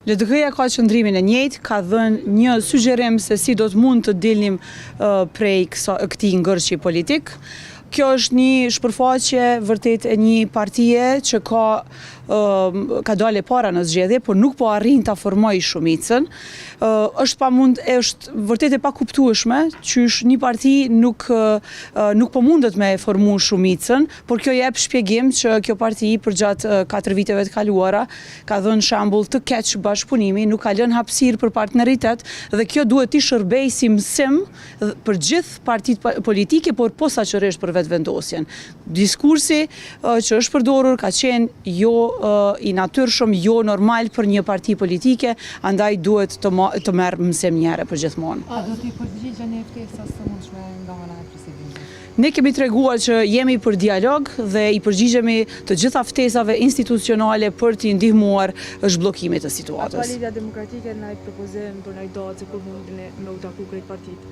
LDK-ja ka qëndrimin e njëjtë, ka dhënë një sugjerim se si do të mund të dilnim prej këtij ngërçi politik. Kjo është një shpërfaqe vërtet e një partie që ka dalë para në zgjedhje, por nuk po arrin ta formojë shumicën. Është vërtet e pakuptueshme qysh një parti nuk po mundet me formu shumicën, por kjo jep shpjegim që kjo parti përgjatë 4 viteve të kaluara ka dhënë shembull të keq bashkëpunimi, nuk ka lënë hapësirë për partneritet dhe kjo duhet të shërbejë si mësim për gjithë partitë politike, por posaçërisht për vendosjen. Diskursi që është përdorur ka qenë jo i natyrshëm, jo normal për një parti politike, andaj duhet të merr mësim njëherë për gjithmonë. A do t'i përgjigjeni ftesës së mundshme nga ana e presidentit? Ne kemi treguar që jemi për dialog dhe i përgjigjemi të gjitha ftesave institucionale për t'i ndihmuar zhbllokimit të situatës. A ka Lidhja Demokratike na i propozim për na i dace për mundin me u taku krejt partitë?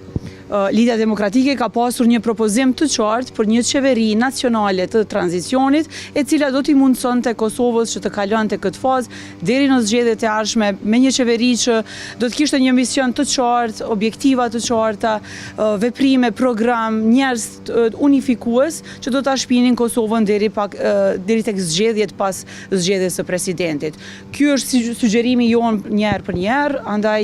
Lidhja Demokratike ka pasur një propozim të qartë për një qeveri nacionale të tranzicionit, e cila do t'i mundsonte Kosovës që të kalonte këtë fazë deri në zgjedhjet e ardhshme me një qeveri që do të kishte një mision të qartë, objektiva të qarta, veprime, program, njerëz unifikues që do ta shpinin Kosovën deri tek zgjedhjet pas zgjedhjes së presidentit. Ky është sugjerimi jonë njëherë për njëherë, andaj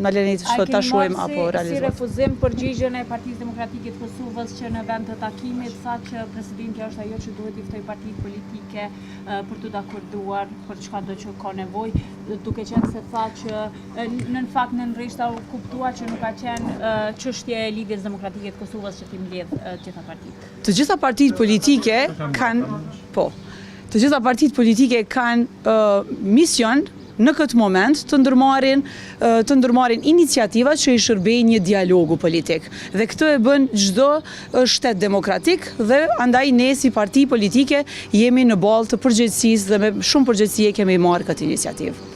na leni të ta shohim apo realizohet. Si refuzim përgjigjen e Partisë Demokratike të Kosovës që në vend të takimit tha që presidenti është ajo që duhet i ftoj partitë politike për të dakorduar për çka do që ka nevojë, duke qenë se tha që në fakt në rreshta u kuptua që nuk ka qenë çështje e Lidhjes Demokratike të Kosovës që t'i mbledh gjitha partitë. Të gjitha partitë politike kanë mision në këtë moment të ndërmarrin iniciativa që i shërbejnë një dialogu politik. Dhe këtë e bën çdo shtet demokratik dhe andaj ne si parti politike jemi në ballë të përgjegjësisë dhe me shumë përgjegjësi kemi marrë këtë iniciativë.